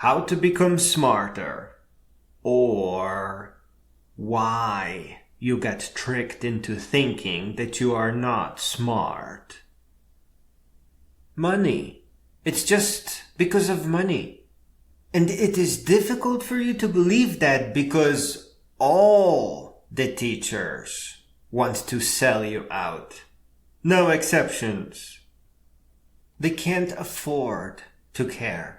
how to become smarter, or why you get tricked into thinking that you are not smart. Money. It's just because of money. And it is difficult for you to believe that because all the teachers want to sell you out. No exceptions. They can't afford to care.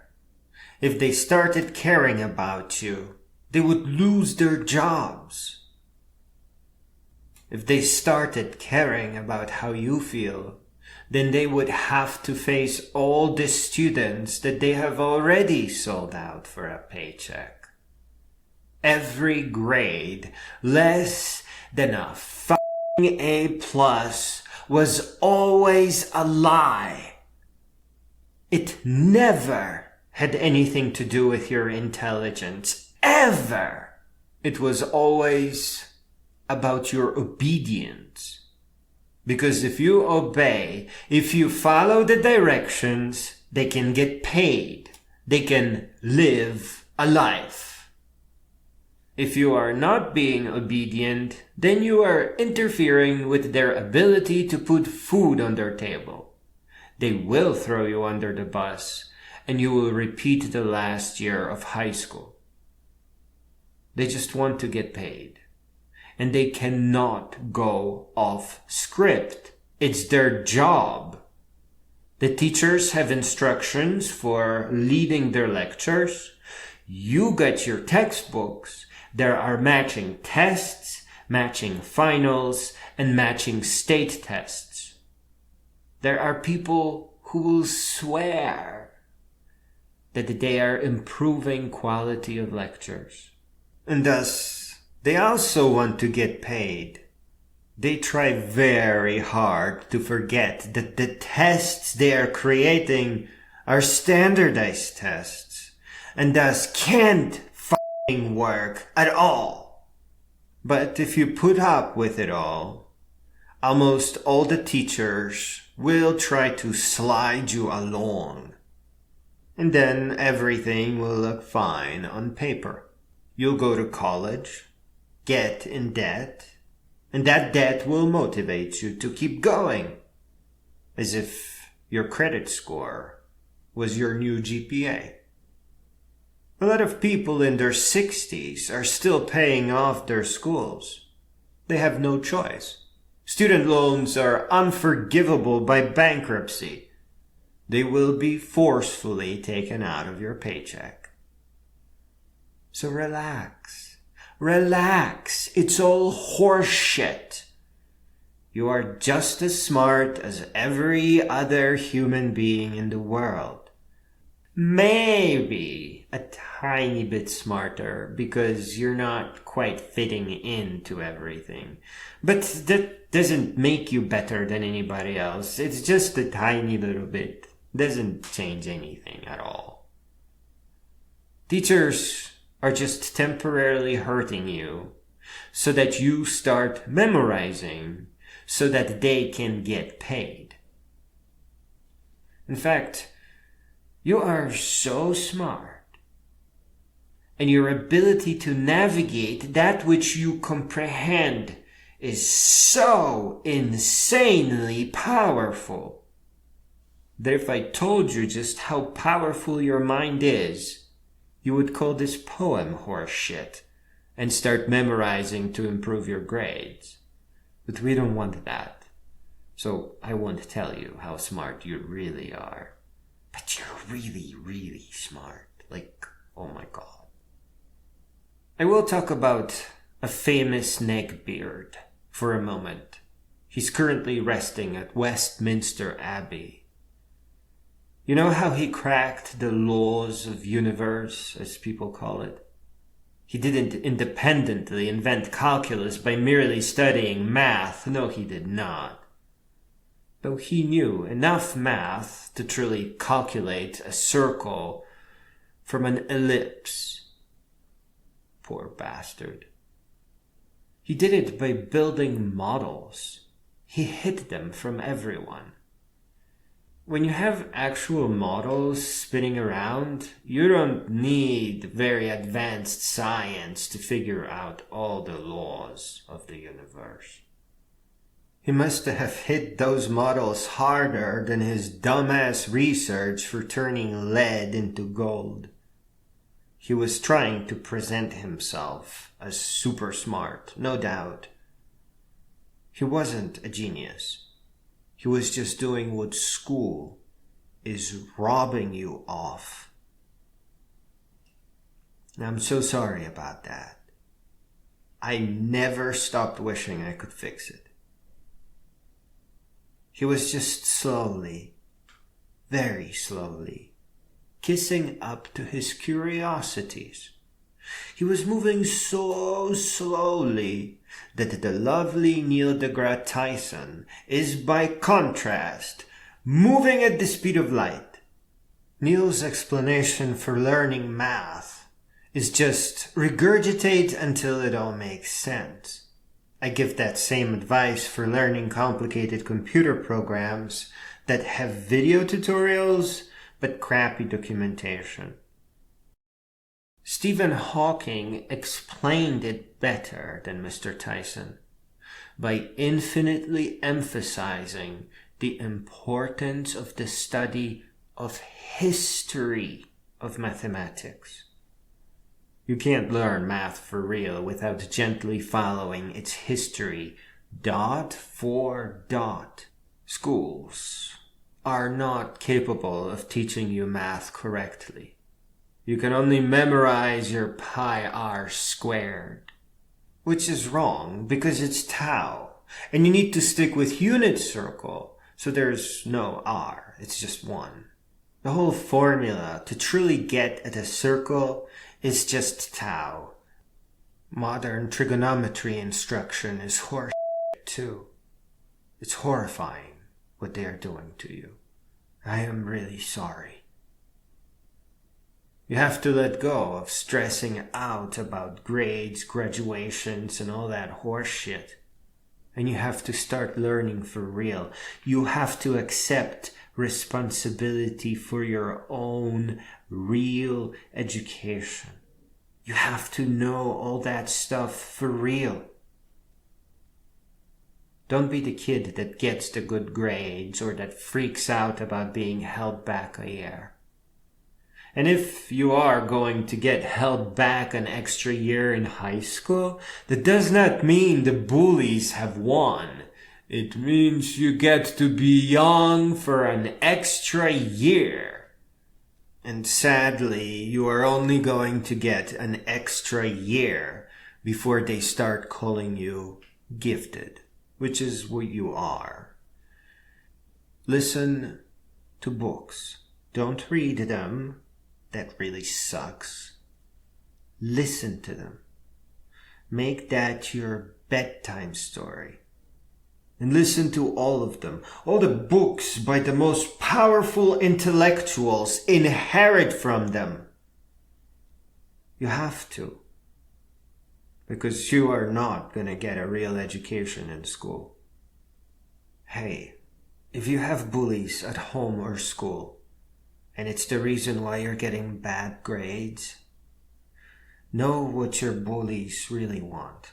If they started caring about you, they would lose their jobs. If they started caring about how you feel, then they would have to face all the students that they have already sold out for a paycheck. Every grade less than a fucking A+ was always a lie. It never had anything to do with your intelligence, ever. It was always about your obedience. Because if you obey, if you follow the directions, they can get paid. They can live a life. If you are not being obedient, then you are interfering with their ability to put food on their table. They will throw you under the bus, and you will repeat the last year of high school. They just want to get paid. And they cannot go off script. It's their job. The teachers have instructions for leading their lectures. You get your textbooks. There are matching tests, matching finals, and matching state tests. There are people who will swear that they are improving quality of lectures. And thus, they also want to get paid. They try very hard to forget that the tests they are creating are standardized tests and thus can't fucking work at all. But if you put up with it all, almost all the teachers will try to slide you along. And then everything will look fine on paper. You'll go to college, get in debt, and that debt will motivate you to keep going, as if your credit score was your new GPA. A lot of people in their 60s are still paying off their schools. They have no choice. Student loans are unforgivable by bankruptcy. They will be forcefully taken out of your paycheck. So relax. Relax. It's all horseshit. You are just as smart as every other human being in the world. Maybe a tiny bit smarter because you're not quite fitting into everything. But that doesn't make you better than anybody else. It's just a tiny little bit. Doesn't change anything at all. Teachers are just temporarily hurting you so that you start memorizing so that they can get paid. In fact, you are so smart, and your ability to navigate that which you comprehend is so insanely powerful that if I told you just how powerful your mind is, you would call this poem horseshit and start memorizing to improve your grades. But we don't want that. So I won't tell you how smart you really are. But you're really, really smart. Like, oh my god. I will talk about a famous neckbeard for a moment. He's currently resting at Westminster Abbey. You know how he cracked the laws of universe, as people call it? He didn't independently invent calculus by merely studying math. No, he did not. Though he knew enough math to truly calculate a circle from an ellipse. Poor bastard. He did it by building models. He hid them from everyone. when you have actual models spinning around, you don't need very advanced science to figure out all the laws of the universe. He must have hit those models harder than his dumbass research for turning lead into gold. He was trying to present himself as super smart, no doubt. He wasn't a genius. He was just doing what school is robbing you of. And I'm so sorry about that. I never stopped wishing I could fix it. He was just slowly, very slowly, kissing up to his curiosities. He was moving so slowly that the lovely Neil deGrasse Tyson is, by contrast, moving at the speed of light. Neil's explanation for learning math is just regurgitate until it all makes sense. I give that same advice for learning complicated computer programs that have video tutorials but crappy documentation. Stephen Hawking explained it better than Mr. Tyson by infinitely emphasizing the importance of the study of history of mathematics. You can't learn math for real without gently following its history, dot for dot. Schools are not capable of teaching you math correctly. You can only memorize your pi r squared, which is wrong because it's tau, and you need to stick with unit circle, so there's no r, it's just 1. The whole formula to truly get at a circle is just tau. Modern trigonometry instruction is horse too. It's horrifying what they are doing to you. I am really sorry. You have to let go of stressing out about grades, graduations, and all that horse shit. And you have to start learning for real. You have to accept responsibility for your own real education. You have to know all that stuff for real. Don't be the kid that gets the good grades or that freaks out about being held back a year. And if you are going to get held back an extra year in high school, that does not mean the bullies have won. It means you get to be young for an extra year. And sadly, you are only going to get an extra year before they start calling you gifted, which is what you are. Listen to books. Don't read them. That really sucks. Listen to them. Make that your bedtime story. And listen to all of them. All the books by the most powerful intellectuals. Inherit from them. You have to. Because you are not going to get a real education in school. Hey, if you have bullies at home or school, and it's the reason why you're getting bad grades, know what your bullies really want.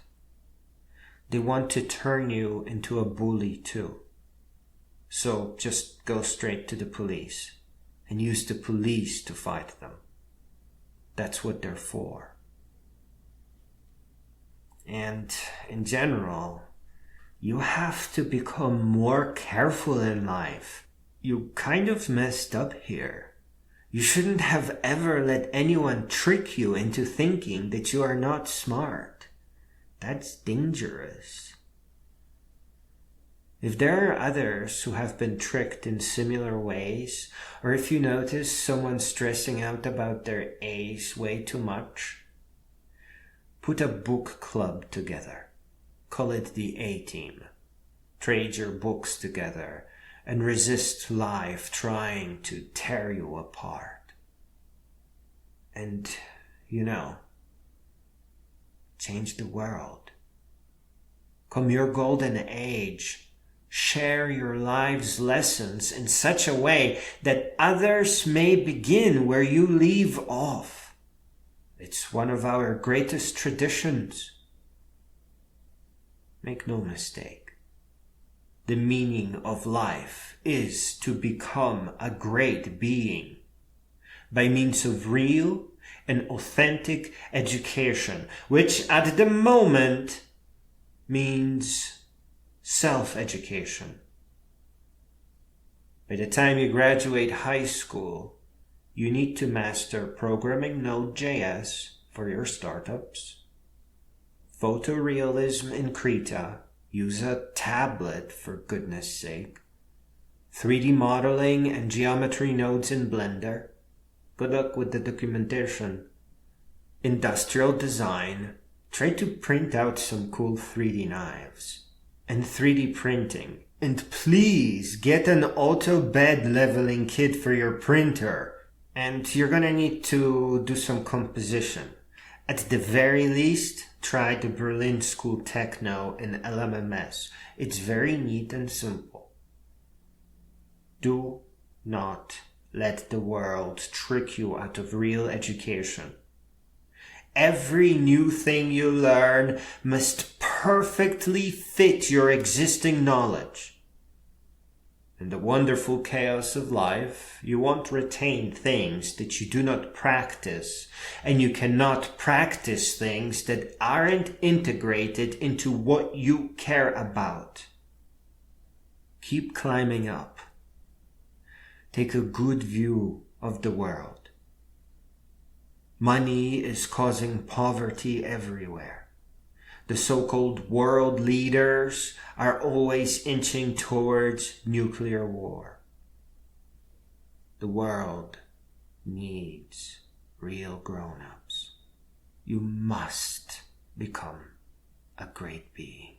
They want to turn you into a bully too. So just go straight to the police and use the police to fight them. That's what they're for. And in general, you have to become more careful in life. You kind of messed up here. You shouldn't have ever let anyone trick you into thinking that you are not smart. That's dangerous. If there are others who have been tricked in similar ways, or if you notice someone stressing out about their A's way too much, put a book club together. Call it the A-Team. Trade your books together and resist life trying to tear you apart. And, change the world. Come your golden age, Share your life's lessons in such a way that others may begin where you leave off. It's one of our greatest traditions. Make no mistake. The meaning of life is to become a great being by means of real and authentic education, which at the moment means self-education. By the time you graduate high school, you need to master programming Node.js for your startups, photorealism in Krita, use a tablet for goodness sake, 3D modeling and geometry nodes in Blender, good luck with the documentation, industrial design, try to print out some cool 3D knives, and 3D printing. And please get an auto bed leveling kit for your printer. And you're gonna need to do some composition. At the very least, try the Berlin School Techno in LMMS. It's very neat and simple. Do not let the world trick you out of real education. Every new thing you learn must perfectly fit your existing knowledge. In the wonderful chaos of life, you won't retain things that you do not practice, and you cannot practice things that aren't integrated into what you care about. Keep climbing up. Take a good view of the world. Money is causing poverty everywhere. The so-called world leaders are always inching towards nuclear war. The world needs real grown-ups. You must become a great being.